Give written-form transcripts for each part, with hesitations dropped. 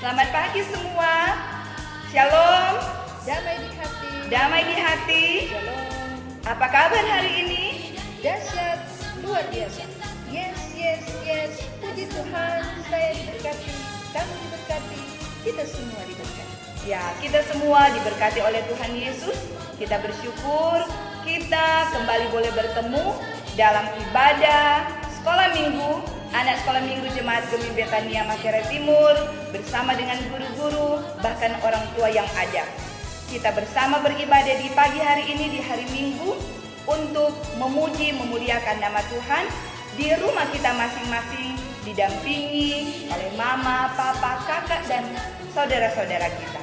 Selamat pagi semua. Shalom. Damai di hati. Damai di hati. Shalom. Apa kabar hari ini? Dahsyat, luar biasa. Yes, yes, yes. Puji Tuhan, saya diberkati, kamu diberkati, kita semua diberkati. Ya, kita semua diberkati oleh Tuhan Yesus. Kita bersyukur kita kembali boleh bertemu dalam ibadah sekolah minggu, anak sekolah minggu Jemaat Gemi Betania Makerere Timur bersama dengan guru-guru bahkan orang tua yang ada. Kita bersama beribadah di pagi hari ini di hari Minggu untuk memuji memuliakan nama Tuhan di rumah kita masing-masing, didampingi oleh mama, papa, kakak dan saudara-saudara kita.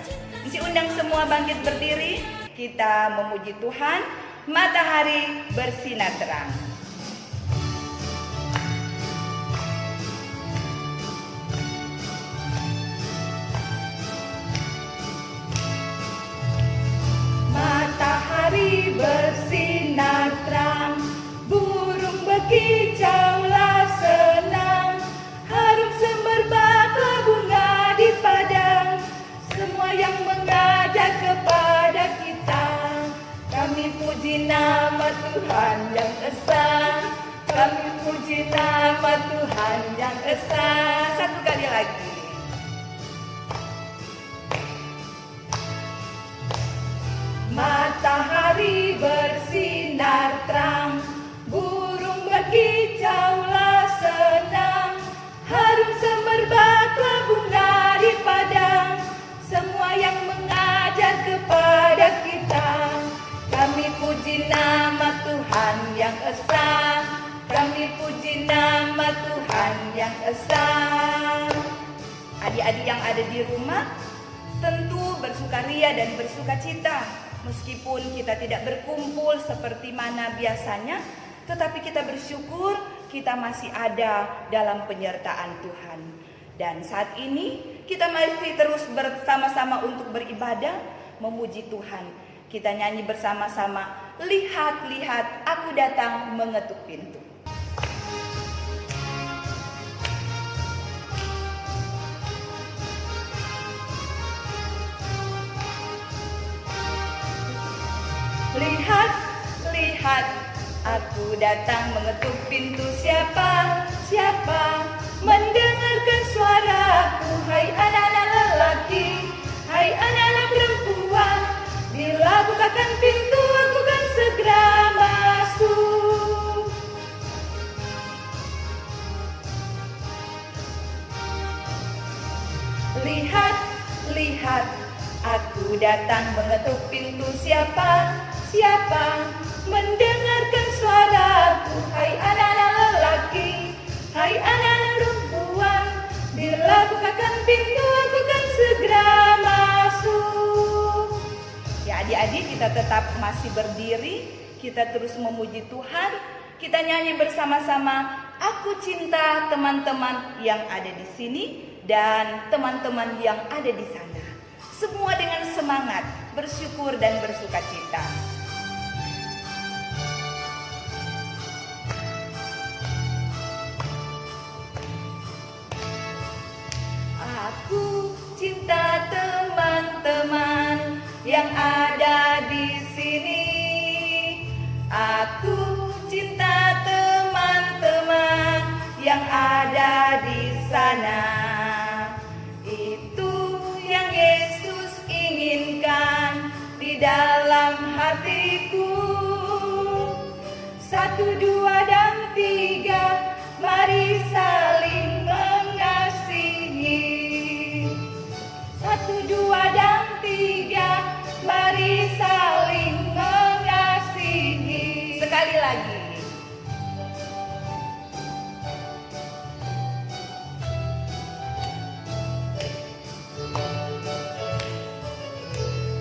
Isi undang semua bangkit berdiri, kita memuji Tuhan. Matahari bersinar terang. Matahari bersinar terang, burung berkicaulah senang, harum semerbaklah bunga di padang, semua yang mengajak kepada kita. Kami puji nama Tuhan yang esa, kami puji nama Tuhan yang esa. Satu kali lagi. Matahari bersinar terang, burung berkicaulah senang, harum semerbaklah bunga di padang, semua yang mengajar kepada kita. Kami puji nama Tuhan yang esa, kami puji nama Tuhan yang esa. Adik-adik yang ada di rumah tentu bersukaria dan bersukacita. Meskipun kita tidak berkumpul seperti mana biasanya, tetapi kita bersyukur kita masih ada dalam penyertaan Tuhan. Dan saat ini kita masih terus bersama-sama untuk beribadah, memuji Tuhan. Kita nyanyi bersama-sama, lihat, lihat, aku datang mengetuk pintu. Lihat, lihat, aku datang mengetuk pintu. Siapa, siapa mendengarkan suaraku? Hai anak-anak lelaki, hai anak-anak perempuan, bila bukakan pintu aku kan segera masuk. Lihat, lihat, aku datang mengetuk pintu. Siapa, siapa mendengarkan suaraku? Hai anak-anak lelaki, hai anak-anak perempuan, bila bukakan pintu aku kan segera masuk. Ya adik-adik, kita tetap masih berdiri, kita terus memuji Tuhan, kita nyanyi bersama-sama, aku cinta teman-teman yang ada di sini dan teman-teman yang ada di sana. Semua dengan semangat, bersyukur dan bersukacita. Aku cinta teman-teman yang ada di sini. Aku cinta teman-teman yang ada di sana. Itu yang Yesus inginkan di dalam hatiku. 1, 2, dan 3, mari saling mengasihi. 1, 2, dan 3, mari saling mengasihi. Sekali lagi.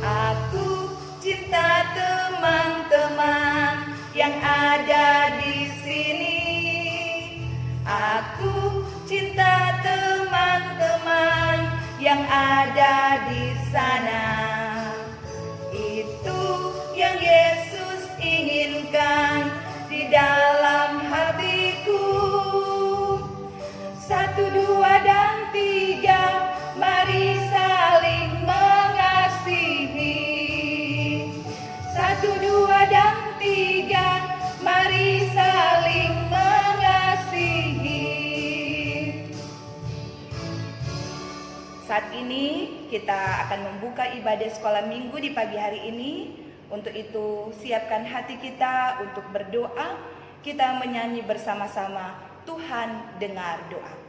Aku cinta teman-teman yang ada di sini. Aku cinta teman-teman yang ada di sana. Itu yang Yesus inginkan di dalam hatiku. 1, 2, dan 3, mari saat ini kita akan membuka ibadah sekolah minggu di pagi hari ini. Untuk itu siapkan hati kita untuk berdoa. Kita menyanyi bersama-sama, Tuhan dengar doaku.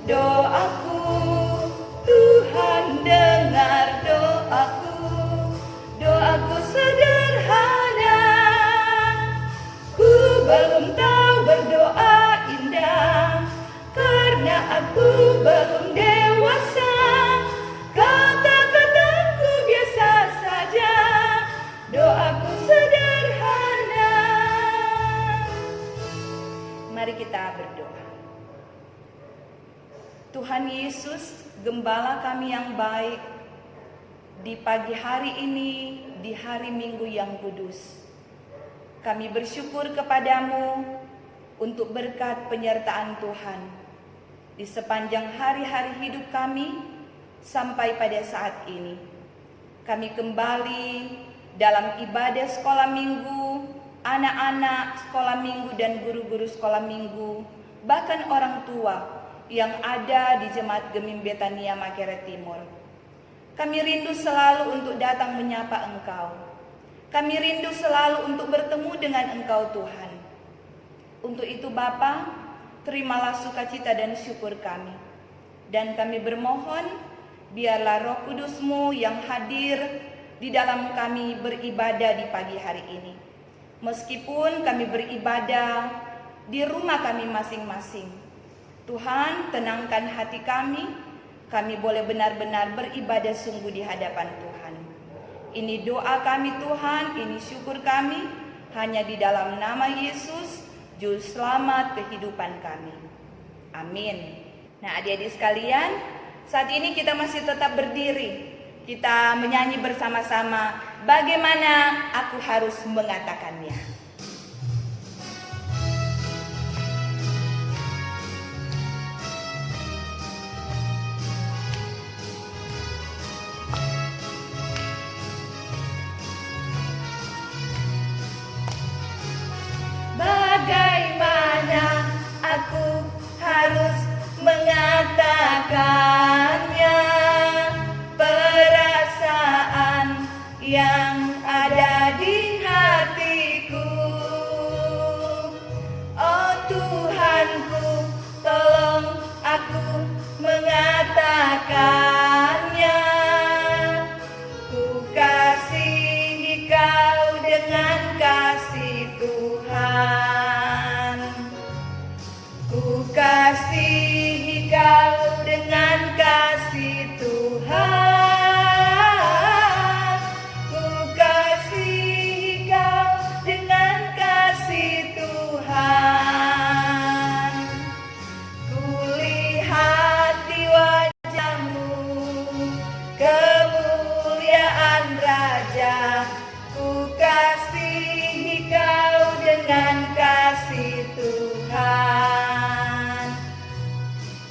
Doaku, Tuhan dengar doaku sederhana. Ku belum tahu berdoa indah, karena aku belum dewasa. Kata-kataku biasa saja, doaku sederhana. Mari kita berdoa. Tuhan Yesus, Gembala kami yang baik, di pagi hari ini, di hari Minggu yang kudus, kami bersyukur kepadamu untuk berkat penyertaan Tuhan di sepanjang hari-hari hidup kami sampai pada saat ini. Kami kembali dalam ibadah sekolah minggu, anak-anak sekolah minggu dan guru-guru sekolah minggu, bahkan orang tua yang ada di Jemaat Gemim Betania Makere Timur. Kami rindu selalu untuk datang menyapa Engkau. Kami rindu selalu untuk bertemu dengan Engkau Tuhan. Untuk itu Bapa, terimalah sukacita dan syukur kami. Dan kami bermohon, biarlah Roh Kudus-Mu yang hadir di dalam kami beribadah di pagi hari ini. Meskipun kami beribadah di rumah kami masing-masing, Tuhan, tenangkan hati kami boleh benar-benar beribadah sungguh di hadapan Tuhan. Ini doa kami Tuhan, ini syukur kami, hanya di dalam nama Yesus, Juru Selamat kehidupan kami. Amin. Nah adik-adik sekalian, saat ini kita masih tetap berdiri. Kita menyanyi bersama-sama, bagaimana aku harus mengatakannya. Bagaimana aku harus mengatakannya, perasaan yang ada di hatiku. Oh Tuhanku, tolong aku mengatakannya. Ku kasihi Kau dengan kasih Tuhan. Ku kasihi Kau dengan kasih Tuhan. Ku kasihi Kau dengan kasih Tuhan. Ku lihat di wajah-Mu kemuliaan Raja. Ku kasihi Kau dengan kasih Tuhan.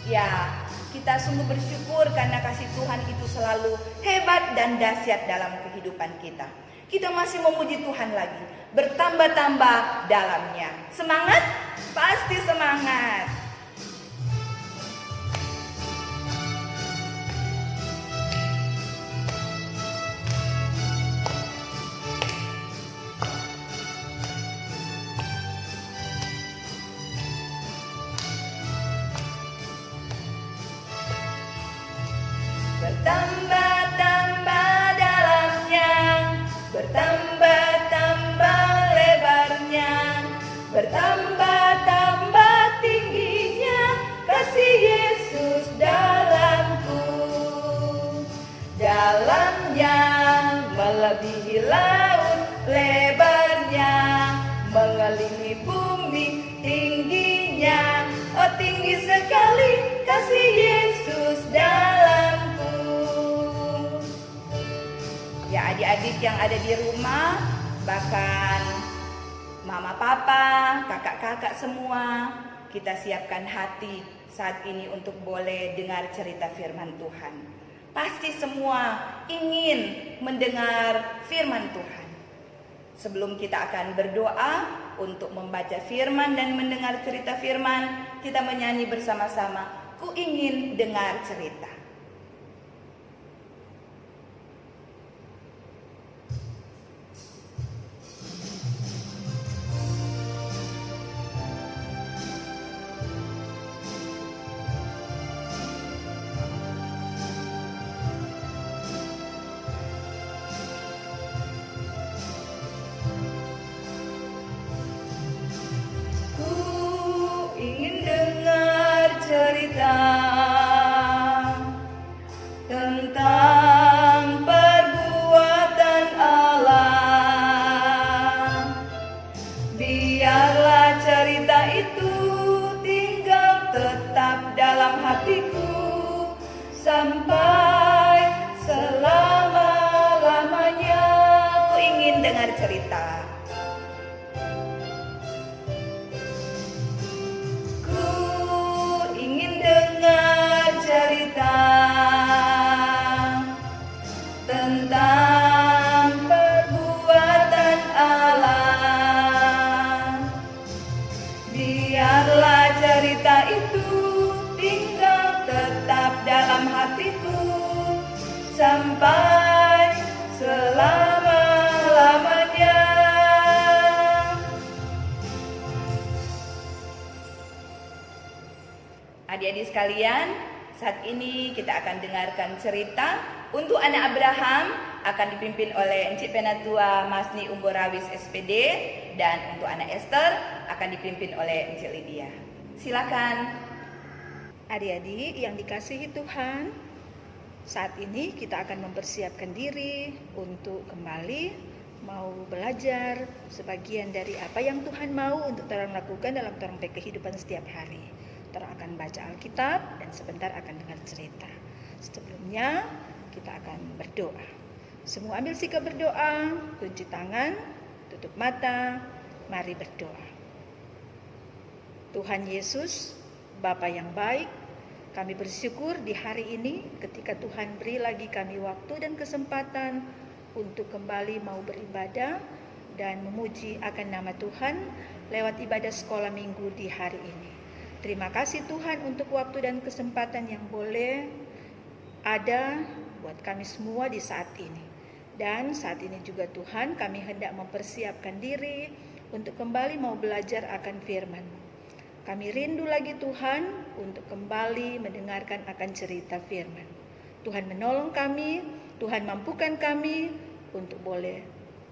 Ya, kita sungguh bersyukur karena kasih Tuhan itu selalu hebat dan dahsyat dalam kehidupan kita. Kita masih memuji Tuhan lagi, bertambah-tambah dalamnya. Semangat? Pasti semangat. Bertambah-tambah dalamnya, bertambah-tambah lebarnya, bertambah-tambah tingginya kasih Yesus dalamku. Dalamnya melebihi laut, lebarnya mengelilingi bumi, tingginya oh tinggi sekali. kasih Yesus dalamku. Ya adik-adik yang ada di rumah, bahkan mama papa, kakak-kakak semua, kita siapkan hati saat ini untuk boleh dengar cerita firman Tuhan. Pasti semua ingin mendengar firman Tuhan. Sebelum kita akan berdoa untuk membaca firman dan mendengar cerita firman, kita menyanyi bersama-sama, "Ku ingin dengar cerita." Cerita tentang perbuatan Allah. Biarlah cerita itu tinggal tetap dalam hatiku sampai selama-lamanya. Ku ingin dengar cerita. Cerita tentang perbuatan Allah. Biarlah cerita itu tinggal tetap dalam hatiku sampai selama-lamanya. Adik-adik sekalian, saat ini kita akan dengarkan cerita untuk anak Abraham akan dipimpin oleh Encik Penatua Masni Umborawis SPD, dan untuk anak Esther akan dipimpin oleh Encik Lydia. Silakan. Adik-adik yang dikasihi Tuhan, saat ini kita akan mempersiapkan diri untuk kembali mau belajar sebagian dari apa yang Tuhan mau untuk orang lakukan dalam orang kehidupan setiap hari. Kita akan baca Alkitab dan sebentar akan dengar cerita. Sebelumnya kita akan berdoa. Semua ambil sikap berdoa, kunci tangan, tutup mata, mari berdoa. Tuhan Yesus, Bapa yang baik, kami bersyukur di hari ini ketika Tuhan beri lagi kami waktu dan kesempatan untuk kembali mau beribadah dan memuji akan nama Tuhan lewat ibadah sekolah minggu di hari ini. Terima kasih Tuhan untuk waktu dan kesempatan yang boleh ada buat kami semua di saat ini. Dan saat ini juga Tuhan, kami hendak mempersiapkan diri untuk kembali mau belajar akan firman-Mu. Kami rindu lagi Tuhan untuk kembali mendengarkan akan cerita firman. Tuhan menolong kami, Tuhan mampukan kami untuk boleh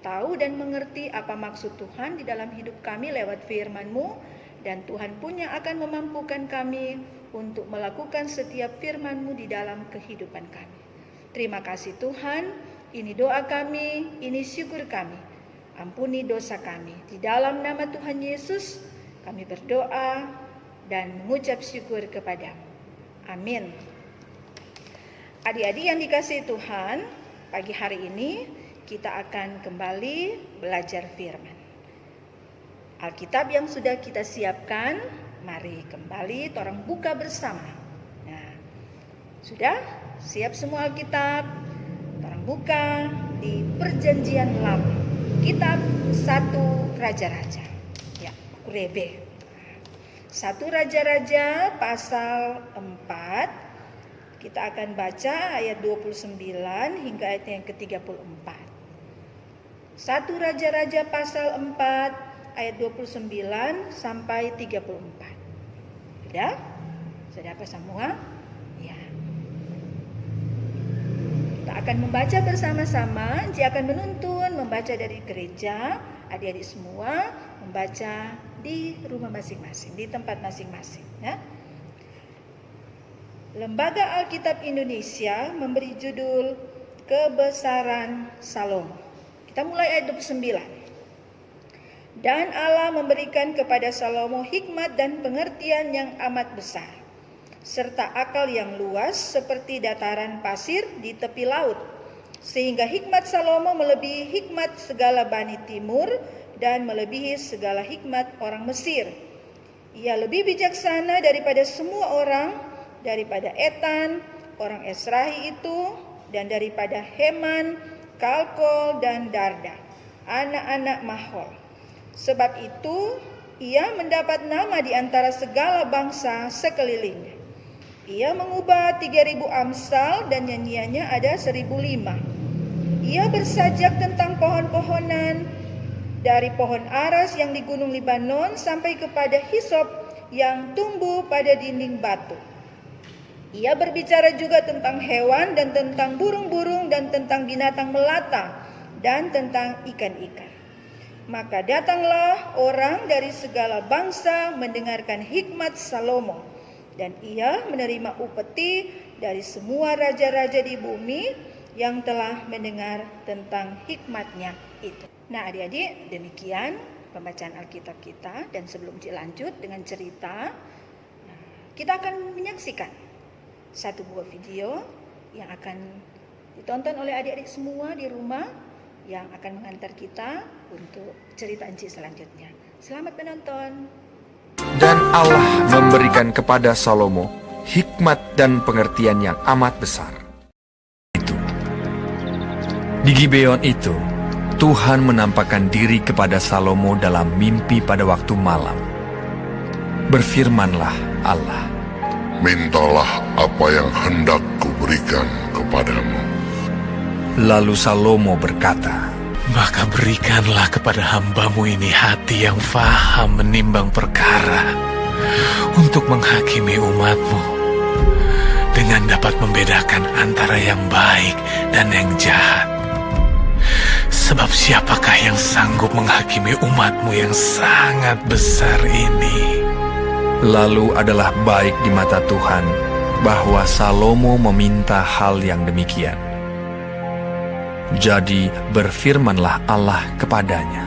tahu dan mengerti apa maksud Tuhan di dalam hidup kami lewat firman-Mu. Dan Tuhan punya akan memampukan kami untuk melakukan setiap firman-Mu di dalam kehidupan kami. Terima kasih Tuhan, ini doa kami, ini syukur kami. Ampuni dosa kami. Di dalam nama Tuhan Yesus, kami berdoa dan mengucap syukur kepada-Mu. Amin. Adik-adik yang dikasihi Tuhan, pagi hari ini kita akan kembali belajar firman. Alkitab yang sudah kita siapkan, mari kembali orang buka bersama. Nah, sudah siap semua Alkitab? Orang buka di Perjanjian Lama, kitab 1 Raja-Raja. Ya, Kurebe. 1 Raja-Raja pasal 4. Kita akan baca ayat 29 hingga ayat yang ke-34. 1 Raja-Raja pasal 4 ayat 29 sampai 34. Sudah? Sudah apa semua? Ya. Kita akan membaca bersama-sama. Encik akan menuntun membaca dari gereja. Adik-adik semua membaca di rumah masing-masing, di tempat masing-masing. Ya. Lembaga Alkitab Indonesia memberi judul Kebesaran Salomo. Kita mulai ayat 29. Dan Allah memberikan kepada Salomo hikmat dan pengertian yang amat besar. serta akal yang luas seperti dataran pasir di tepi laut. Sehingga hikmat Salomo melebihi hikmat segala Bani Timur dan melebihi segala hikmat orang Mesir. Ia lebih bijaksana daripada semua orang, daripada Etan, orang Esrahi itu, dan daripada Heman, Kalkol, dan Darda, anak-anak Mahol. Sebab itu ia mendapat nama di antara segala bangsa sekelilingnya. Ia mengubah 3.000 amsal dan nyanyiannya ada 1.005. Ia bersajak tentang pohon-pohonan, dari pohon aras yang di gunung Libanon sampai kepada hisop yang tumbuh pada dinding batu. Ia berbicara juga tentang hewan dan tentang burung-burung dan tentang binatang melata dan tentang ikan-ikan. Maka datanglah orang dari segala bangsa mendengarkan hikmat Salomo, dan ia menerima upeti dari semua raja-raja di bumi yang telah mendengar tentang hikmatnya itu. Nah, adik-adik, demikian pembacaan Alkitab kita, dan sebelum dilanjut dengan cerita, kita akan menyaksikan satu buah video yang akan ditonton oleh adik-adik semua di rumah, yang akan mengantar kita untuk cerita Injil selanjutnya. Selamat menonton. Dan Allah memberikan kepada Salomo hikmat dan pengertian yang amat besar. Di Gibeon itu, Tuhan menampakkan diri kepada Salomo dalam mimpi pada waktu malam. Berfirmanlah Allah, "Mintalah apa yang hendak kuberikan kepadamu." Lalu Salomo berkata, Maka berikanlah kepada hamba-Mu ini hati yang faham menimbang perkara, untuk menghakimi umat-Mu, dengan dapat membedakan antara yang baik dan yang jahat. Sebab siapakah yang sanggup menghakimi umat-Mu yang sangat besar ini? Lalu adalah baik di mata Tuhan bahwa Salomo meminta hal yang demikian. Jadi berfirmanlah Allah kepadanya,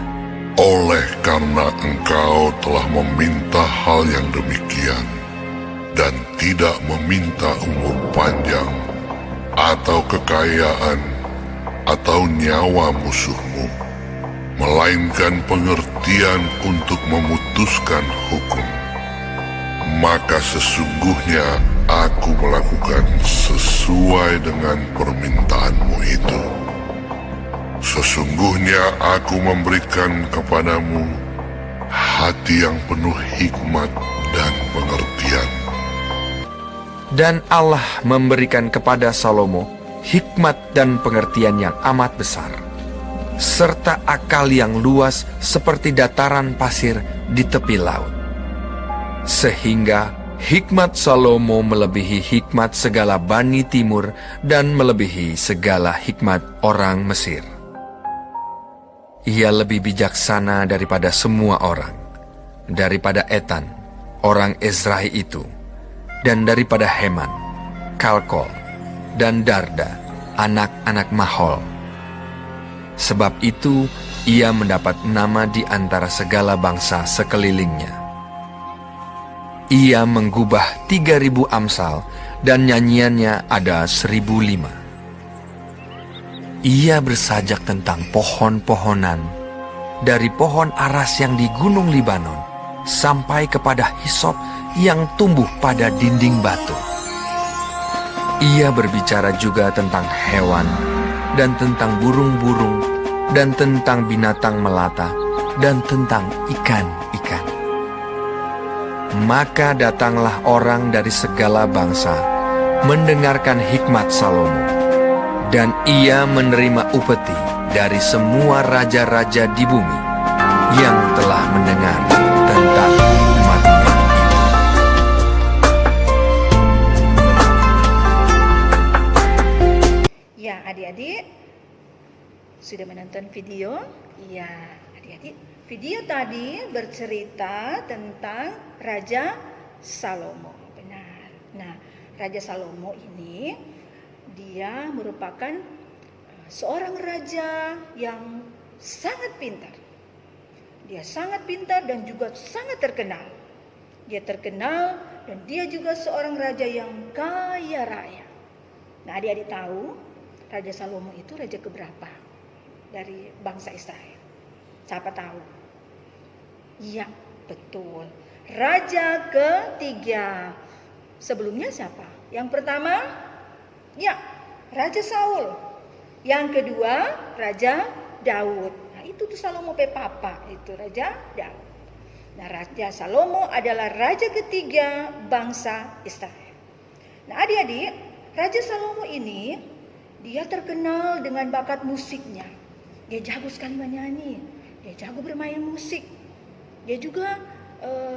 Oleh karena engkau telah meminta hal yang demikian, dan tidak meminta umur panjang, atau kekayaan, atau nyawa musuhmu, melainkan pengertian untuk memutuskan hukum, maka sesungguhnya aku melakukan sesuai dengan permintaanmu itu. Sesungguhnya aku memberikan kepadamu hati yang penuh hikmat dan pengertian. dan Allah memberikan kepada Salomo hikmat dan pengertian yang amat besar, serta akal yang luas seperti dataran pasir di tepi laut. Sehingga hikmat Salomo melebihi hikmat segala Bani Timur dan melebihi segala hikmat orang Mesir. Ia lebih bijaksana daripada semua orang, daripada Etan, orang Esrahi itu, dan daripada Heman, Kalkol, dan Darda, anak-anak Mahol. Sebab itu ia mendapat nama di antara segala bangsa sekelilingnya. Ia menggubah 3.000 amsal, dan nyanyiannya ada 1.005. Ia bersajak tentang pohon-pohonan, dari pohon aras yang di gunung Libanon, sampai kepada hisop yang tumbuh pada dinding batu. Ia berbicara juga tentang hewan, dan tentang burung-burung, dan tentang binatang melata, dan tentang ikan-ikan. Maka datanglah orang dari segala bangsa mendengarkan hikmat Salomo, dan ia menerima upeti dari semua raja-raja di bumi yang telah mendengar tentang hikmatnya itu. Ya, adik-adik sudah menonton video? Ya, adik-adik, video tadi bercerita tentang Raja Salomo. Benar. Nah, Raja Salomo ini dia merupakan seorang raja yang sangat pintar. Dia sangat pintar dan juga sangat terkenal. Dia terkenal dan dia juga seorang raja yang kaya raya. Nah, adik-adik tahu Raja Salomo itu raja keberapa dari bangsa Israel? Siapa tahu? Iya, betul. Raja ketiga. Sebelumnya siapa? Yang pertama, ya, Raja Saul. Yang kedua, Raja Daud. Nah, itu tuh Salomo papa, itu Raja Daud. Nah, Raja Salomo adalah raja ketiga bangsa Israel. Nah, adik-adik, Raja Salomo ini dia terkenal dengan bakat musiknya. Dia jago sekali menyanyi, dia jago bermain musik. Dia juga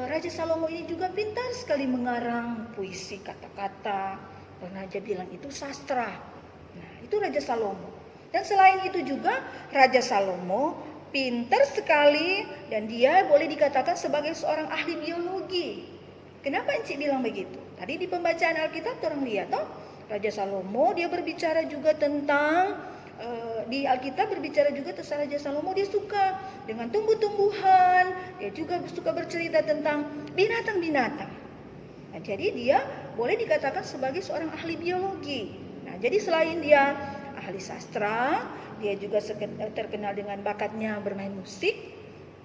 Raja Salomo ini juga pintar sekali mengarang puisi, kata-kata. Orang Raja bilang itu sastra. Nah, itu Raja Salomo. Dan selain itu juga Raja Salomo pintar sekali dan dia boleh dikatakan sebagai seorang ahli biologi. Kenapa Encik bilang begitu? Tadi di pembacaan Alkitab orang lihat toh, Raja Salomo dia berbicara juga tentang di Alkitab berbicara juga tentang Raja Salomo dia suka dengan tumbuh-tumbuhan, dia juga suka bercerita tentang binatang-binatang. Nah, jadi dia boleh dikatakan sebagai seorang ahli biologi. Nah, jadi selain dia ahli sastra, dia juga terkenal dengan bakatnya bermain musik,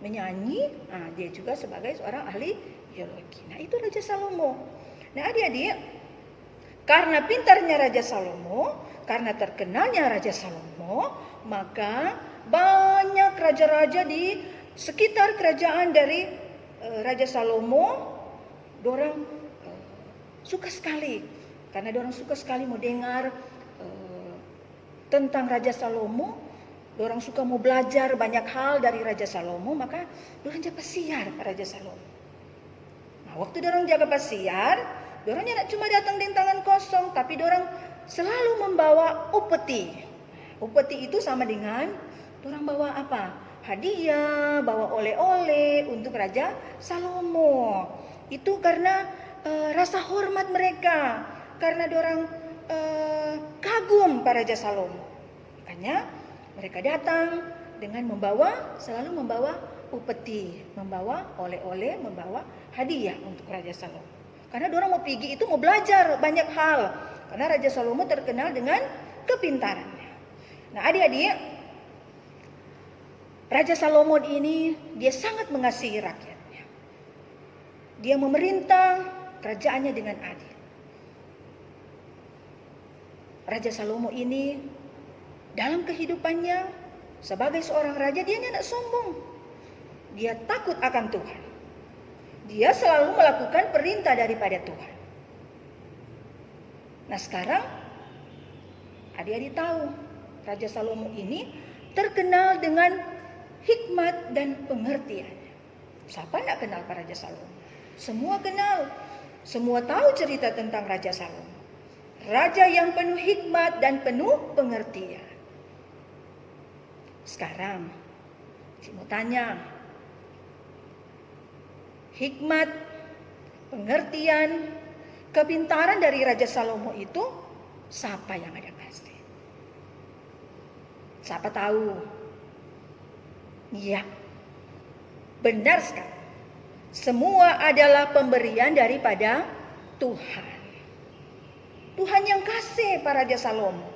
menyanyi. Nah, dia juga sebagai seorang ahli biologi. Nah, itu Raja Salomo. Nah, adik-adik, karena pintarnya Raja Salomo, karena terkenalnya Raja Salomo, maka banyak raja-raja di sekitar kerajaan dari Raja Salomo, dorang suka sekali. Karena dorang suka sekali mau dengar tentang Raja Salomo, dorang suka mau belajar banyak hal dari Raja Salomo, maka dorang jaga pasiar Raja Salomo. Nah, waktu dorang jaga pasiar, dorang tidak cuma datang dengan tangan kosong, tapi dorang selalu membawa upeti. Upeti itu sama dengan dorang bawa apa? Hadiah, bawa oleh-oleh untuk Raja Salomo. Itu karena rasa hormat mereka, karena dorang kagum pada Raja Salomo. Makanya mereka datang dengan selalu membawa upeti, membawa oleh-oleh, membawa hadiah untuk Raja Salomo. Karena dorang mau pergi itu mau belajar banyak hal. Karena Raja Salomo terkenal dengan kepintarannya. Nah, adik-adik, Raja Salomo ini dia sangat mengasihi rakyatnya. Dia memerintah kerajaannya dengan adil. Raja Salomo ini dalam kehidupannya sebagai seorang raja dia tidak sombong. Dia takut akan Tuhan. Dia selalu melakukan perintah daripada Tuhan. Nah, sekarang adik-adik tahu Raja Salomo ini terkenal dengan hikmat dan pengertiannya. Siapa tidak kenal Pak Raja Salomo? Semua kenal. Semua tahu cerita tentang Raja Salomo. Raja yang penuh hikmat dan penuh pengertian. Sekarang, saya mau tanya. Hikmat, pengertian, kepintaran dari Raja Salomo itu siapa yang ada pasti? Siapa tahu? Iya, benar sekali. Semua adalah pemberian daripada Tuhan. Tuhan yang kasih para Raja Salomo.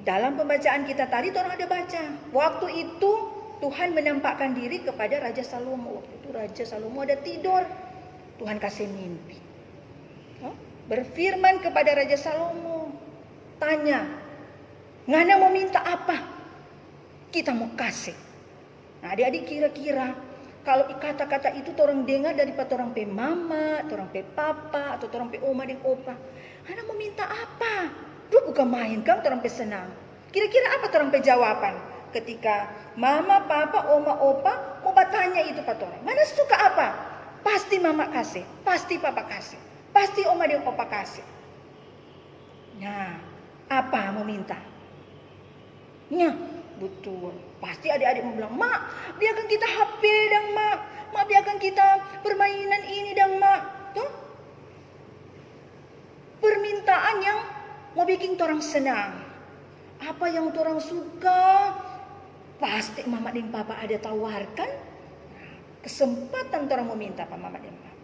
Dalam pembacaan kita tadi orang ada baca. Waktu itu Tuhan menampakkan diri kepada Raja Salomo. Waktu itu Raja Salomo ada tidur. Tuhan kasih mimpi. Berfirman kepada Raja Salomo. Tanya. Ngana mau minta apa? Kita mau kasih. Nah, adik-adik kira-kira kalau kata-kata itu orang dengar daripada orang pe mama, orang pe papa, atau orang pe oma dan opa. Ana mau minta apa? Duh, bukan main kan orang pe senang. Kira-kira apa orang pe jawaban? Ketika mama, papa, oma, opa mau bertanya itu pada orang. Mana suka apa? Pasti mama kasih, pasti papa kasih, pasti oma dan opa kasih. Nah, apa mau minta? Ya, betul. Pasti adik-adik mau bilang, Mak, biarkan kita HP dong, Mak. Mak, biarkan kita permainan ini dong, Mak. Tuh. Permintaan yang mau bikin orang senang. Apa yang orang suka, pasti mama dan papa ada tawarkan. kesempatan orang meminta Pak Mama dan Pak.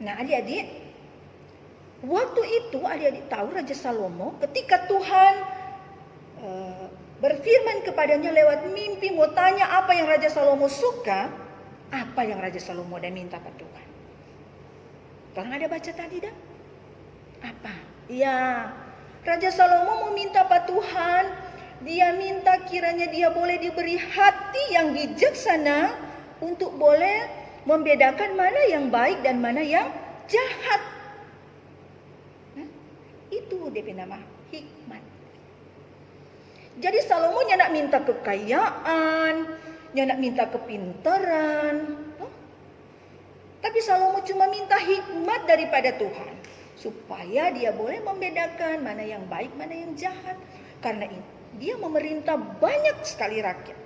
Nah adik-adik, waktu itu adik-adik tahu Raja Salomo ketika Tuhan berfirman kepadanya lewat mimpi, mau tanya apa yang Raja Salomo suka, apa yang Raja Salomo dan minta ke Tuhan. Orang ada baca tadi dah? Apa? Iya, Raja Salomo mau minta Pak Tuhan, dia minta kiranya dia boleh diberi hati yang bijaksana untuk boleh membedakan mana yang baik dan mana yang jahat. Itu DP nama hikmat. Jadi Salomo nak minta kekayaan, nak minta kepintaran. Tapi Salomo cuma minta hikmat daripada Tuhan, supaya dia boleh membedakan mana yang baik, mana yang jahat. Karena ini dia memerintah banyak sekali rakyat.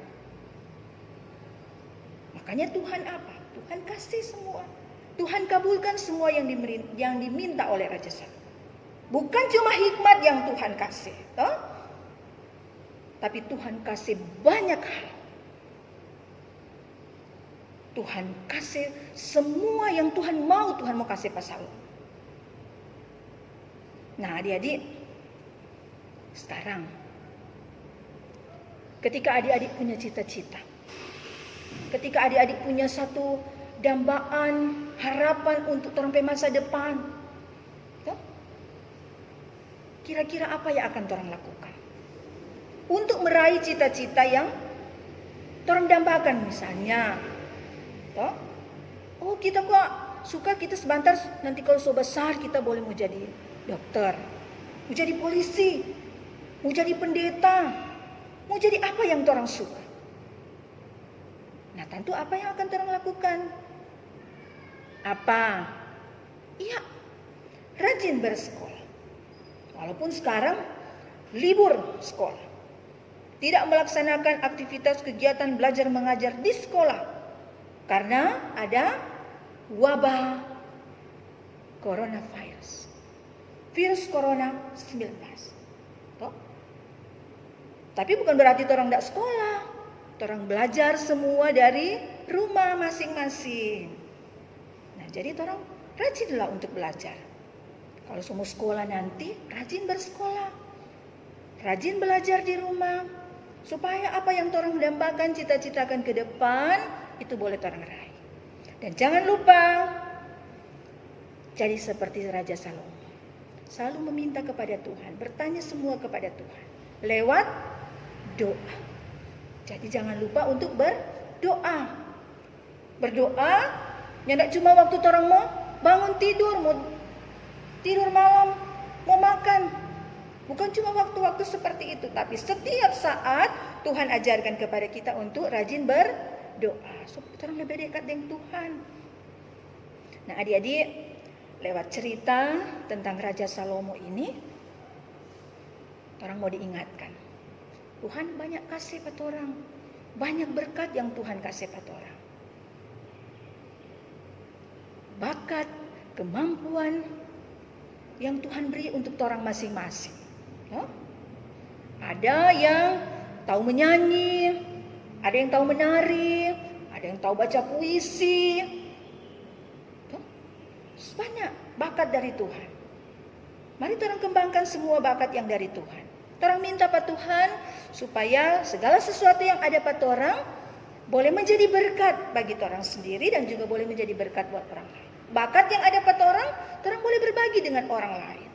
Makanya Tuhan apa? Tuhan kasih semua. Tuhan kabulkan semua yang diminta oleh Raja Salomo. Bukan cuma hikmat yang Tuhan kasih, toh? Tapi Tuhan kasih banyak hal. Tuhan kasih semua yang Tuhan mau kasih Pak Salomo. Nah adik-adik, sekarang ketika adik-adik punya cita-cita, ketika adik-adik punya satu dambaan, harapan untuk sampai masa depan, toh? Kira-kira apa yang akan orang lakukan untuk meraih cita-cita yang orang dambakan? Misalnya, toh? Oh kita kok suka kita sebentar, nanti kalau sudah besar kita boleh mau jadi dokter, mau jadi polisi, mau jadi pendeta, mau jadi apa yang orang suka. Nah tentu apa yang akan orang lakukan? Apa? Iya, rajin bersekolah. Walaupun sekarang libur sekolah, tidak melaksanakan aktivitas kegiatan belajar mengajar di sekolah karena ada wabah coronavirus, virus corona 19. Toh? Tapi bukan berarti orang tidak sekolah, orang belajar semua dari rumah masing-masing. Nah jadi orang rajinlah untuk belajar. Kalau semua sekolah nanti rajin bersekolah, rajin belajar di rumah, supaya apa yang orang dambakan, cita-citakan ke depan itu boleh orang raih. Dan jangan lupa jadi seperti Raja Salomo, selalu meminta kepada Tuhan, bertanya semua kepada Tuhan lewat doa. Jadi jangan lupa untuk berdoa. Berdoa tidak cuma waktu orang mau bangun tidur, mau tidur malam, mau makan. Bukan cuma waktu-waktu seperti itu, tapi setiap saat Tuhan ajarkan kepada kita untuk rajin berdoa supaya orang lebih dekat dengan Tuhan. Nah adik-adik, lewat cerita tentang Raja Salomo ini, orang mau diingatkan, Tuhan banyak kasih pada orang, banyak berkat yang Tuhan kasih pada orang. Bakat, kemampuan yang Tuhan beri untuk orang masing-masing. Ada yang tahu menyanyi, ada yang tahu menari, ada yang tahu baca puisi. Banyak bakat dari Tuhan. Mari orang kembangkan semua bakat yang dari Tuhan. Orang minta pada Tuhan supaya segala sesuatu yang ada pada orang boleh menjadi berkat bagi orang sendiri dan juga boleh menjadi berkat buat orang lain. Bakat yang ada pada orang boleh berbagi dengan orang lain.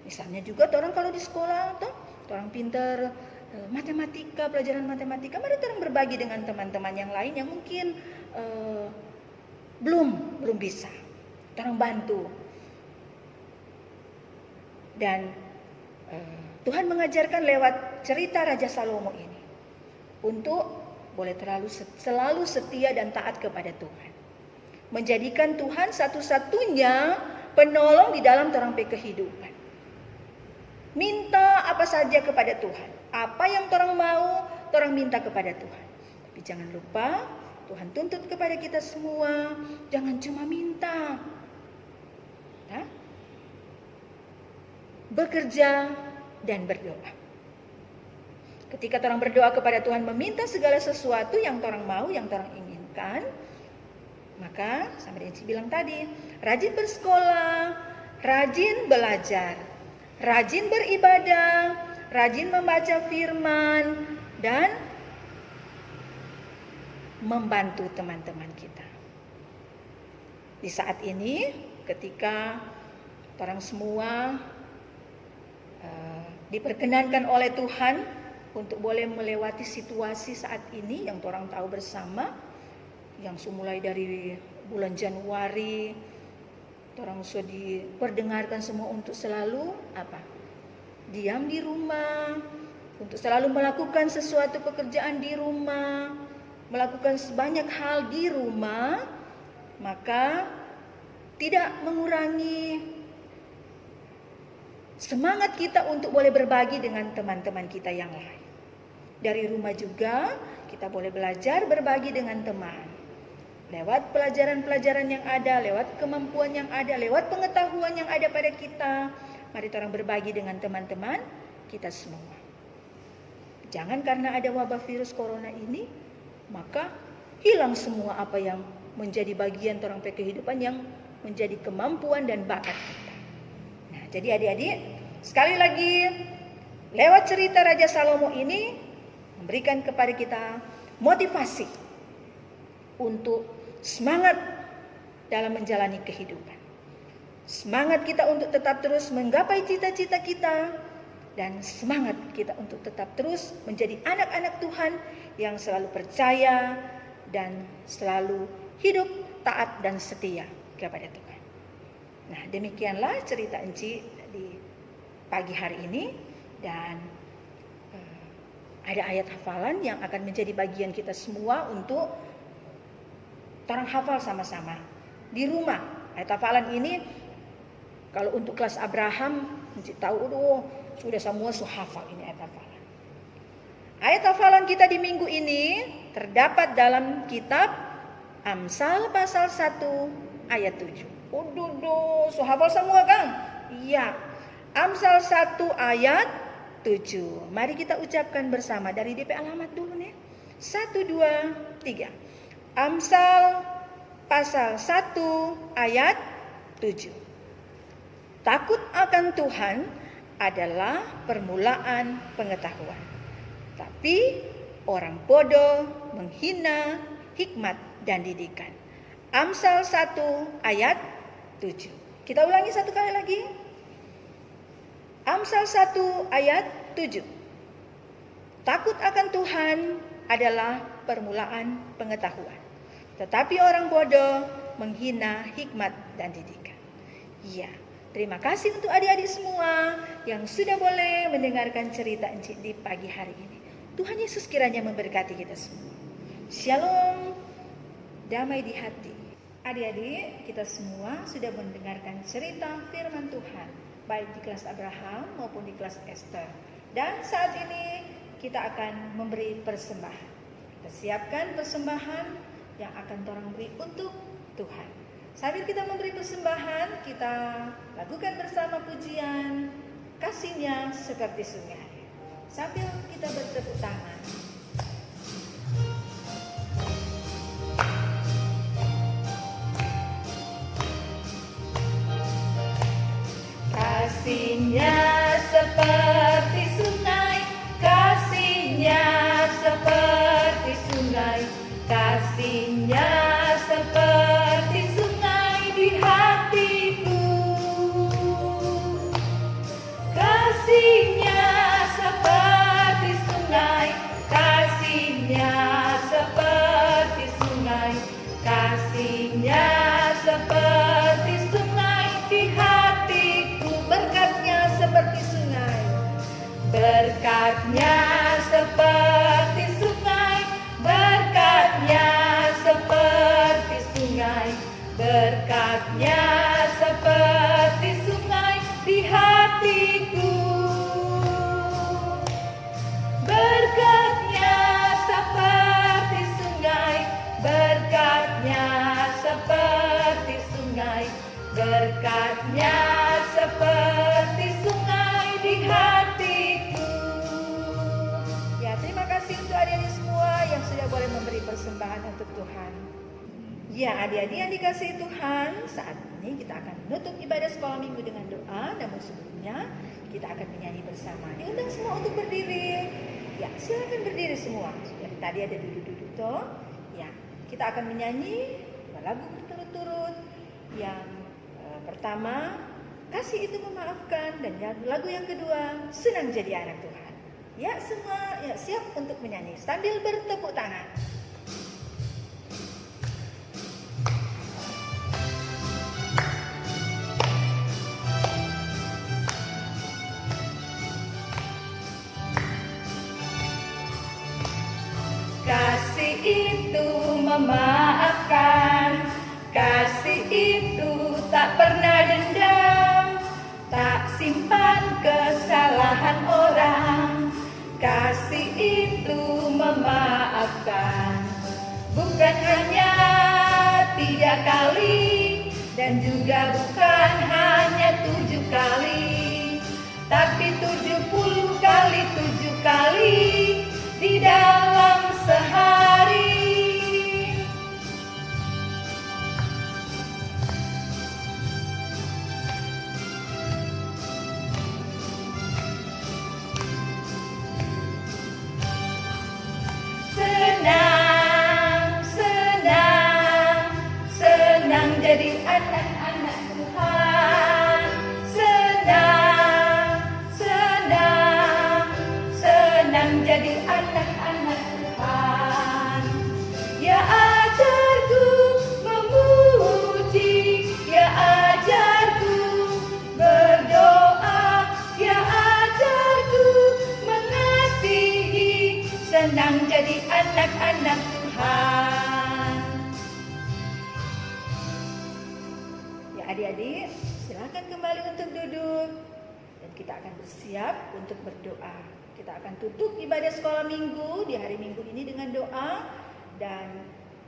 Misalnya juga orang kalau di sekolah, orang pintar matematika, pelajaran matematika, mari orang berbagi dengan teman-teman yang lain yang mungkin belum bisa. Orang bantu. Dan Tuhan mengajarkan lewat cerita Raja Salomo ini untuk boleh selalu setia dan taat kepada Tuhan. Menjadikan Tuhan satu-satunya penolong di dalam orang kehidupan. Minta apa saja kepada Tuhan. Apa yang orang mau, orang minta kepada Tuhan. Tapi jangan lupa, Tuhan tuntut kepada kita semua, jangan cuma minta. Nah, bekerja dan berdoa. Ketika orang berdoa kepada Tuhan, meminta segala sesuatu yang orang mau, yang orang ingin. lakukan, maka sama Enci bilang tadi, rajin bersekolah, rajin belajar, rajin beribadah, rajin membaca firman, dan membantu teman-teman kita. Di saat ini, ketika orang semua diperkenankan oleh Tuhan untuk boleh melewati situasi saat ini yang orang tahu bersama, yang mulai dari bulan Januari, orang sudah diperdengarkan semua untuk selalu diam di rumah, untuk selalu melakukan sesuatu pekerjaan di rumah, melakukan sebanyak hal di rumah, maka tidak mengurangi semangat kita untuk boleh berbagi dengan teman-teman kita yang lain. Dari rumah juga kita boleh belajar berbagi dengan teman. Lewat pelajaran-pelajaran yang ada, lewat kemampuan yang ada, lewat pengetahuan yang ada pada kita, mari kita orang berbagi dengan teman-teman kita semua. Jangan karena ada wabah virus corona ini, maka hilang semua apa yang menjadi bagian orang kehidupan yang menjadi kemampuan dan bakat kita. Nah, jadi adik-adik, sekali lagi lewat cerita Raja Salomo ini memberikan kepada kita motivasi untuk semangat dalam menjalani kehidupan. Semangat kita untuk tetap terus menggapai cita-cita kita, dan semangat kita untuk tetap terus menjadi anak-anak Tuhan yang selalu percaya dan selalu hidup taat dan setia kepada Tuhan. Nah, demikianlah cerita Enci di pagi hari ini, dan ada ayat hafalan yang akan menjadi bagian kita semua untuk orang hafal sama-sama di rumah. Ayat hafalan ini kalau untuk kelas Abraham, Enci tahu sudah semua hafal ini ayat hafalan. Ayat hafalan kita di minggu ini terdapat dalam kitab Amsal pasal 1 ayat 7. Hafal semua kan? Iya. Amsal 1 ayat 7. Mari kita ucapkan bersama dari DP alamat dulu nih. 1, 2, 3. Amsal pasal 1 ayat 7. Takut akan Tuhan adalah permulaan pengetahuan, tapi orang bodoh menghina hikmat dan didikan. Amsal 1 ayat 7. Kita ulangi satu kali lagi. Amsal 1 ayat 7. Takut akan Tuhan adalah permulaan pengetahuan, tetapi orang bodoh menghina hikmat dan didikan. Ya, terima kasih untuk adik-adik semua yang sudah boleh mendengarkan cerita Enci di pagi hari ini. Tuhan Yesus kiranya memberkati kita semua. Shalom, damai di hati. Adik-adik, kita semua sudah mendengarkan cerita firman Tuhan, baik di kelas Abraham maupun di kelas Esther. Dan saat ini kita akan memberi persembahan. Kita siapkan persembahan yang akan orang beri untuk Tuhan. Sambil kita memberi persembahan, kita lakukan bersama pujian Kasihnya Seperti Sungai. Sambil kita bertepuk tangan. Kasihnya seperti sungai, kasihnya seperti sungai, kasihnya seperti sungai di hatiku. Kasihnya seperti sungai, kasihnya seperti sungai, kasihnya seperti sungai di hatiku. Berkatnya seperti sungai, berkatnya seperti sungai, berkatnya seperti sungai, berkatnya seperti sungai di hatiku. Berkatnya seperti sungai, berkatnya seperti sungai, berkatnya seperti sungai di hatiku. Ya, terima kasih untuk adik-adik semua yang sudah boleh memberi persembahan untuk Tuhan. Ya, adik-adik yang dikasihi Tuhan, saat ini kita akan menutup ibadah sekolah minggu dengan doa. Namun sebelumnya kita akan menyanyi bersama. Diundang semua untuk berdiri. Ya, silakan berdiri semua. Dari tadi ada duduk-duduk toh. Ya, kita akan menyanyi lagu berturut-turut. Yang pertama, kasih itu memaafkan, dan lagu yang kedua, senang jadi anak Tuhan. Ya, semua ya siap untuk menyanyi sambil bertepuk tangan. Kasih itu memaafkan, kasih itu tak pernah dendam, tak simpan kesalahan orang. Kasih itu memaafkan, bukan hanya 3 kali, dan juga bukan hanya 7 kali, tapi 70 kali 7 kali di dalam sehari. Senang, senang, senang jadi anak-anak Tuhan. Senang, senang, senang jadi anak-anak Tuhan. Ya ajarku memuji, ya ajarku berdoa, ya ajarku mengasihi. Senang jadi anak-anak Tuhan. Ya, adik-adik, silakan kembali untuk duduk. Dan kita akan bersiap untuk berdoa. Kita akan tutup ibadah sekolah minggu di hari Minggu ini dengan doa. Dan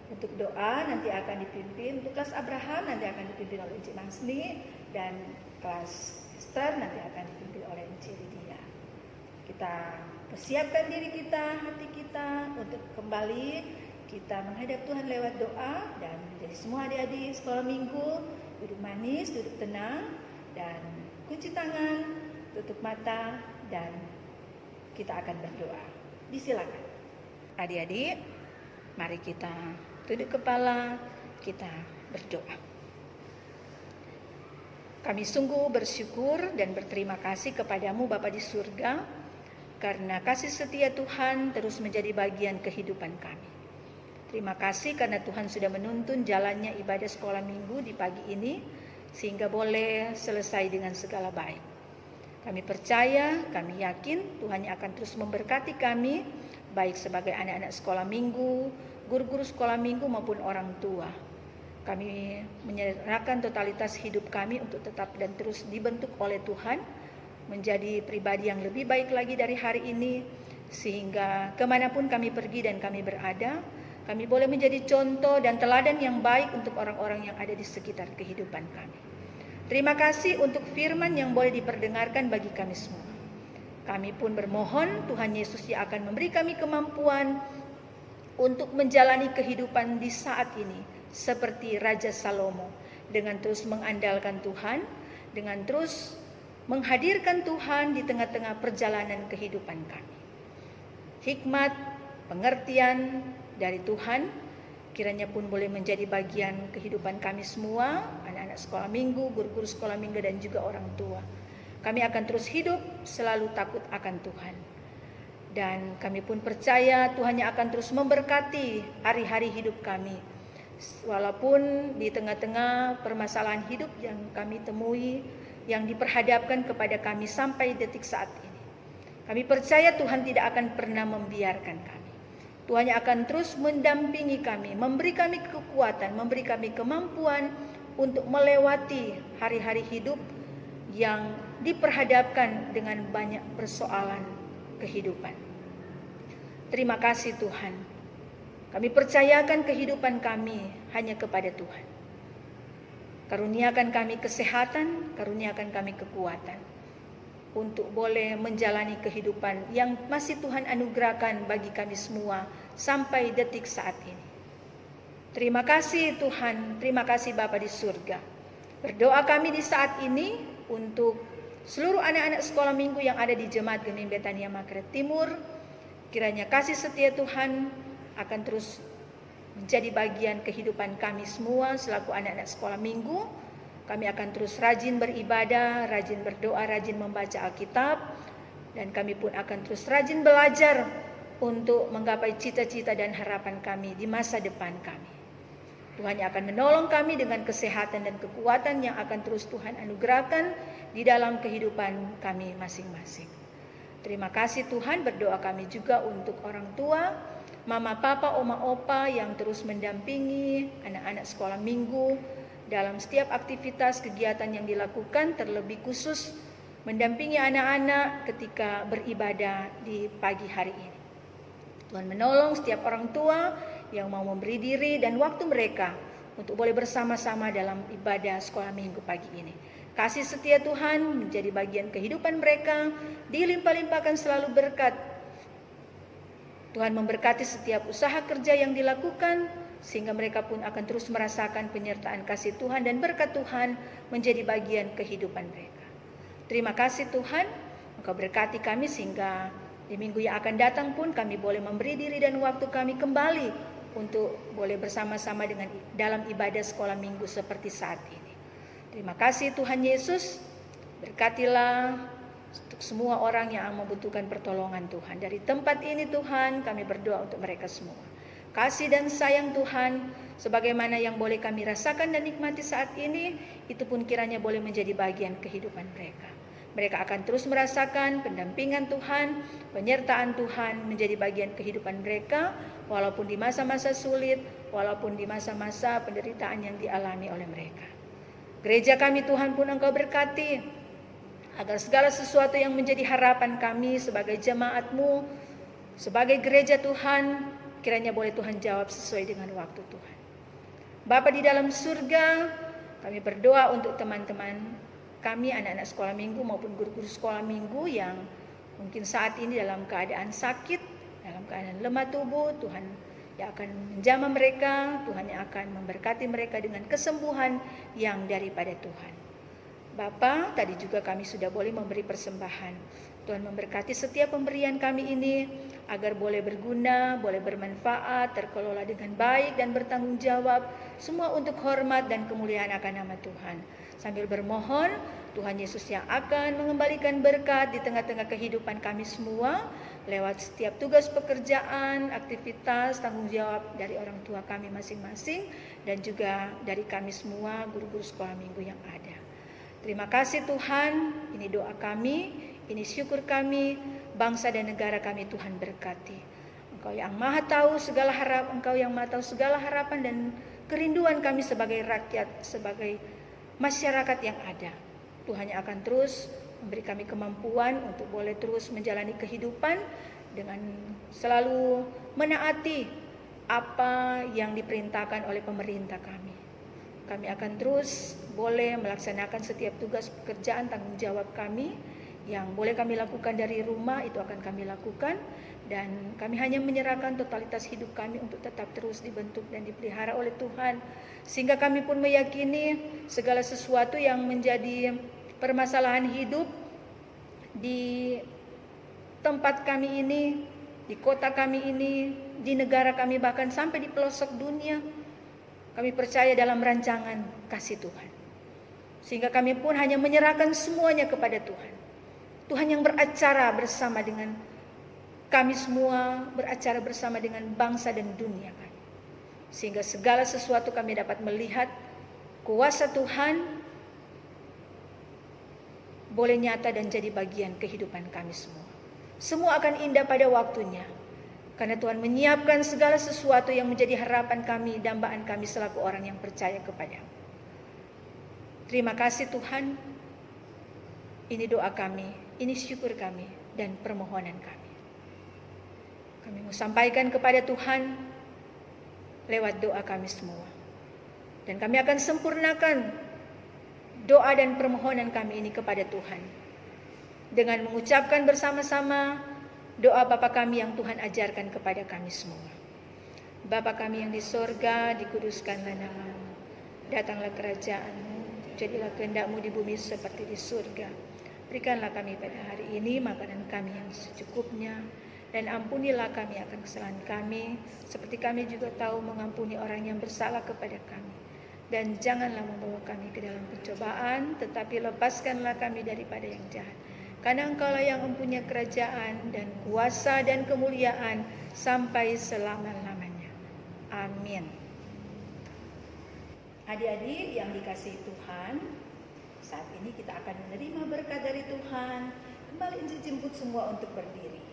untuk doa nanti akan dipimpin, untuk kelas Abraham nanti akan dipimpin oleh Encik Masni, dan kelas Esther nanti akan dipimpin oleh Encik Lydia. Kita persiapkan diri kita, hati kita untuk kembali kita menghadap Tuhan lewat doa. Dan jadi semua adik-adik sekolah minggu duduk manis, duduk tenang, dan kunci tangan, tutup mata, dan kita akan berdoa. Disilakan. Adik-adik, mari kita tunduk kepala, kita berdoa. Kami sungguh bersyukur dan berterima kasih kepadamu Bapa di surga, karena kasih setia Tuhan terus menjadi bagian kehidupan kami. Terima kasih karena Tuhan sudah menuntun jalannya ibadah sekolah minggu di pagi ini, sehingga boleh selesai dengan segala baik. Kami percaya, kami yakin Tuhan yang akan terus memberkati kami, baik sebagai anak-anak sekolah minggu, guru-guru sekolah minggu maupun orang tua. Kami menyerahkan totalitas hidup kami untuk tetap dan terus dibentuk oleh Tuhan, menjadi pribadi yang lebih baik lagi dari hari ini, sehingga kemanapun kami pergi dan kami berada, kami boleh menjadi contoh dan teladan yang baik untuk orang-orang yang ada di sekitar kehidupan kami. Terima kasih untuk firman yang boleh diperdengarkan bagi kami semua. Kami pun bermohon Tuhan Yesus yang akan memberi kami kemampuan untuk menjalani kehidupan di saat ini seperti Raja Salomo, dengan terus mengandalkan Tuhan, dengan terus menghadirkan Tuhan di tengah-tengah perjalanan kehidupan kami. Hikmat, pengertian dari Tuhan kiranya pun boleh menjadi bagian kehidupan kami semua, anak-anak sekolah minggu, guru-guru sekolah minggu, dan juga orang tua. Kami akan terus hidup selalu takut akan Tuhan. Dan kami pun percaya Tuhan yang akan terus memberkati hari-hari hidup kami. Walaupun di tengah-tengah permasalahan hidup yang kami temui, yang diperhadapkan kepada kami sampai detik saat ini, kami percaya Tuhan tidak akan pernah membiarkan kami. Tuhan yang akan terus mendampingi kami, memberi kami kekuatan, memberi kami kemampuan untuk melewati hari-hari hidup yang diperhadapkan dengan banyak persoalan kehidupan. Terima kasih Tuhan. Kami percayakan kehidupan kami hanya kepada Tuhan. Karuniakan kami kesehatan, karuniakan kami kekuatan untuk boleh menjalani kehidupan yang masih Tuhan anugerahkan bagi kami semua sampai detik saat ini. Terima kasih Tuhan, terima kasih Bapa di surga. Berdoa kami di saat ini untuk seluruh anak-anak sekolah minggu yang ada di Jemaat Gemim Betania Makaret Timur. Kiranya kasih setia Tuhan akan terus menjadi bagian kehidupan kami semua selaku anak-anak sekolah minggu. Kami akan terus rajin beribadah, rajin berdoa, rajin membaca Alkitab, dan kami pun akan terus rajin belajar untuk menggapai cita-cita dan harapan kami di masa depan kami. Tuhan yang akan menolong kami dengan kesehatan dan kekuatan yang akan terus Tuhan anugerahkan di dalam kehidupan kami masing-masing. Terima kasih Tuhan, berdoa kami juga untuk orang tua, mama, papa, oma, opa yang terus mendampingi anak-anak sekolah minggu dalam setiap aktivitas kegiatan yang dilakukan, terlebih khusus mendampingi anak-anak ketika beribadah di pagi hari ini. Tuhan menolong setiap orang tua yang mau memberi diri dan waktu mereka untuk boleh bersama-sama dalam ibadah sekolah minggu pagi ini. Kasih setia Tuhan menjadi bagian kehidupan mereka, dilimpah-limpahkan selalu berkat. Tuhan memberkati setiap usaha kerja yang dilakukan, sehingga mereka pun akan terus merasakan penyertaan kasih Tuhan dan berkat Tuhan menjadi bagian kehidupan mereka. Terima kasih Tuhan, Engkau berkati kami sehingga di minggu yang akan datang pun kami boleh memberi diri dan waktu kami kembali untuk boleh bersama-sama dengan dalam ibadah sekolah minggu seperti saat ini. Terima kasih Tuhan Yesus, berkatilah untuk semua orang yang membutuhkan pertolongan Tuhan. Dari tempat ini Tuhan, kami berdoa untuk mereka semua. Kasih dan sayang Tuhan, sebagaimana yang boleh kami rasakan dan nikmati saat ini, itu pun kiranya boleh menjadi bagian kehidupan mereka. Mereka akan terus merasakan pendampingan Tuhan, penyertaan Tuhan menjadi bagian kehidupan mereka, walaupun di masa-masa sulit, walaupun di masa-masa penderitaan yang dialami oleh mereka. Gereja kami Tuhan pun Engkau berkati, agar segala sesuatu yang menjadi harapan kami sebagai jemaat-Mu, sebagai gereja Tuhan, kiranya boleh Tuhan jawab sesuai dengan waktu Tuhan. Bapa di dalam surga, kami berdoa untuk teman-teman kami, anak-anak sekolah minggu maupun guru-guru sekolah minggu yang mungkin saat ini dalam keadaan sakit, dalam keadaan lemah tubuh. Tuhan yang akan menjamah mereka, Tuhan yang akan memberkati mereka dengan kesembuhan yang daripada Tuhan. Bapa, tadi juga kami sudah boleh memberi persembahan. Tuhan memberkati setiap pemberian kami ini agar boleh berguna, boleh bermanfaat, terkelola dengan baik dan bertanggung jawab, semua untuk hormat dan kemuliaan akan nama Tuhan. Sambil bermohon Tuhan Yesus yang akan mengembalikan berkat di tengah-tengah kehidupan kami semua lewat setiap tugas pekerjaan, aktivitas, tanggung jawab dari orang tua kami masing-masing dan juga dari kami semua guru-guru sekolah minggu yang ada. Terima kasih Tuhan, ini doa kami, ini syukur kami, bangsa dan negara kami Tuhan berkati. Engkau yang maha tahu segala harapan, Engkau yang maha tahu segala harapan dan kerinduan kami sebagai rakyat, sebagai masyarakat yang ada. Tuhan yang akan terus memberi kami kemampuan untuk boleh terus menjalani kehidupan dengan selalu menaati apa yang diperintahkan oleh pemerintah kami. Kami akan terus boleh melaksanakan setiap tugas pekerjaan tanggung jawab kami yang boleh kami lakukan dari rumah, itu akan kami lakukan, dan kami hanya menyerahkan totalitas hidup kami untuk tetap terus dibentuk dan dipelihara oleh Tuhan, sehingga kami pun meyakini segala sesuatu yang menjadi permasalahan hidup di tempat kami ini, di kota kami ini, di negara kami, bahkan sampai di pelosok dunia, kami percaya dalam rancangan kasih Tuhan, sehingga kami pun hanya menyerahkan semuanya kepada Tuhan. Tuhan yang beracara bersama dengan kami semua, beracara bersama dengan bangsa dan dunia kami, sehingga segala sesuatu kami dapat melihat kuasa Tuhan boleh nyata dan jadi bagian kehidupan kami semua. Semua akan indah pada waktunya, karena Tuhan menyiapkan segala sesuatu yang menjadi harapan kami, dambaan kami selaku orang yang percaya kepada-Mu. Terima kasih Tuhan. Ini doa kami, ini syukur kami, dan permohonan kami. Kami mau sampaikan kepada Tuhan lewat doa kami semua. Dan kami akan sempurnakan doa dan permohonan kami ini kepada Tuhan dengan mengucapkan bersama-sama doa Bapa kami yang Tuhan ajarkan kepada kami semua. Bapa kami yang di sorga, dikuduskanlah namamu. Datanglah kerajaan-mu, jadilah kehendak-mu di bumi seperti di surga. Berikanlah kami pada hari ini makanan kami yang secukupnya, dan ampunilah kami akan kesalahan kami, seperti kami juga tahu mengampuni orang yang bersalah kepada kami. Dan janganlah membawa kami ke dalam pencobaan, tetapi lepaskanlah kami daripada yang jahat. Karena Engkaulah yang mempunyai kerajaan dan kuasa dan kemuliaan sampai selama-lamanya. Amin. Adik-adik yang dikasihi Tuhan, saat ini kita akan menerima berkat dari Tuhan. Kembali jemput semua untuk berdiri.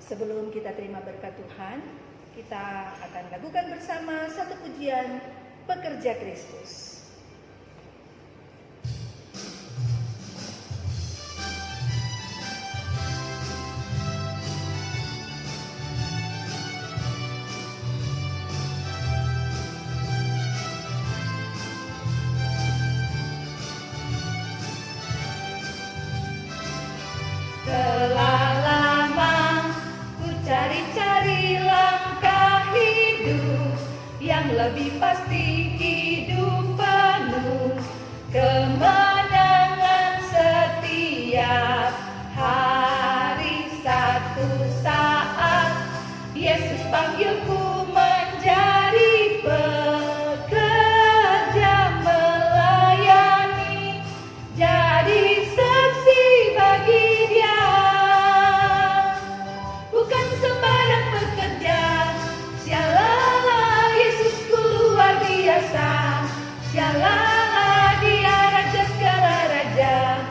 Sebelum kita terima berkat Tuhan, kita akan lakukan bersama satu pujian Pekerja Kristus. Telah lama ku cari-cari langkah hidup yang lebih pasti, hidup penuh kemenangan setiap hari. Satu saat Yesus panggilku menjadi pekerja, melayani, jadi saksi bagi Dia. Bukan sembarang pekerja, sialalah Yesusku luar biasa. Sialalah Dia raja segala raja.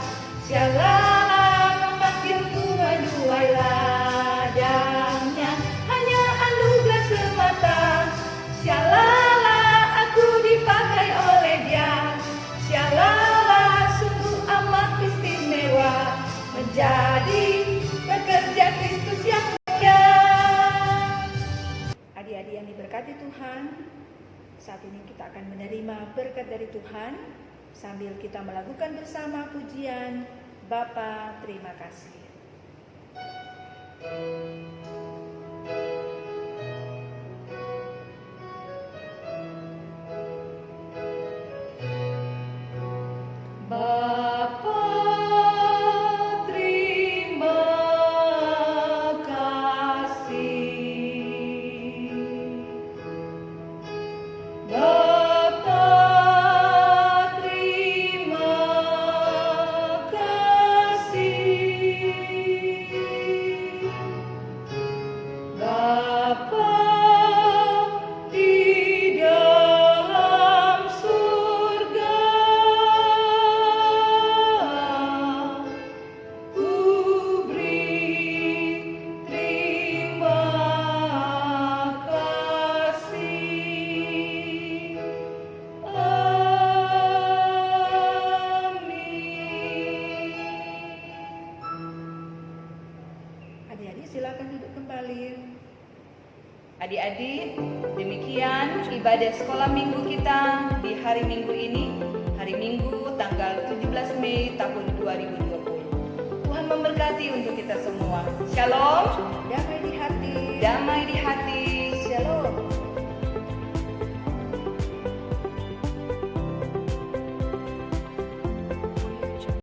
Sialalah memanggilku menuai ladangnya, hanya anugerah semata. Sialalah aku dipakai oleh Dia. Sialalah sungguh amat istimewa menjadi pekerja Kristus yang mulia. Adik-adik yang diberkati Tuhan, saat ini kita akan menerima berkat dari Tuhan sambil kita melakukan bersama pujian Bapa terima kasih. Bapa terima kasih. Bapa terima kasih. Bapa di dalam surga, ku beri terima kasih. Amin. Adik-adik silakan duduk kembali. Adik-adik, demikian ibadah sekolah minggu kita di hari Minggu ini, hari Minggu tanggal 17 Mei tahun 2020. Tuhan memberkati untuk kita semua. Shalom, damai di hati. Damai di hati.